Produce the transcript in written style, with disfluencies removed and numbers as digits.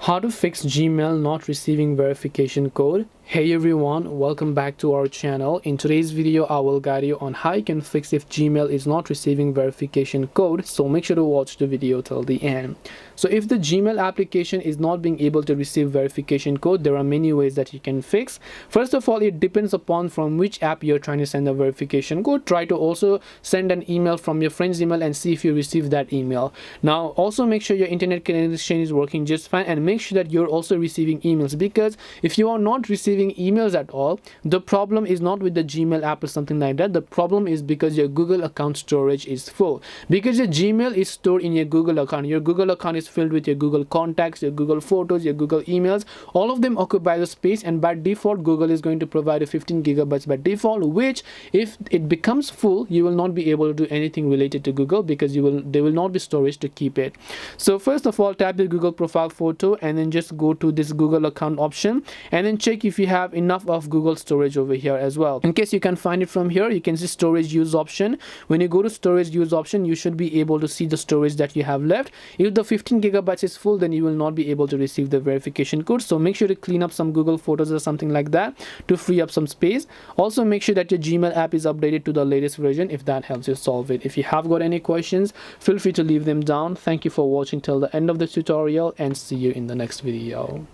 How to fix Gmail not receiving verification code. Hey everyone, welcome back to our channel. In today's video, I will guide you on how you can fix if Gmail is not receiving verification code. So make sure to watch the video till the end. So if the Gmail application is not being able to receive verification code, there are many ways that you can fix. First of all, it depends upon from which app you're trying to send a verification code. Try to also send an email from your friend's email and see if you receive that email. Now also make sure your internet connection is working just fine, and make sure that you're also receiving emails, because if you are not receiving emails at all, the problem is not with the Gmail app or something like that. The problem is because your Google account storage is full. Because your Gmail is stored in your Google account, your Google account is filled with your Google contacts, your Google photos, your Google emails. All of them occupy the space, and by default Google is going to provide a 15 gigabytes by default, which if it becomes full, you will not be able to do anything related to Google, because there will not be storage to keep it. So first of all, tap your Google profile photo and then just go to this Google account option, and then check if you have enough of Google storage over here as well. In case you can find it from here, you can see storage use option. When you go to storage use option, you should be able to see the storage that you have left. If the 15 gigabytes is full, then you will not be able to receive the verification code. So make sure to clean up some Google photos or something like that to free up some space. Also make sure that your Gmail app is updated to the latest version, if that helps you solve it. If you have got any questions, feel free to leave them down. Thank you for watching till the end of the tutorial, and see you in the next video.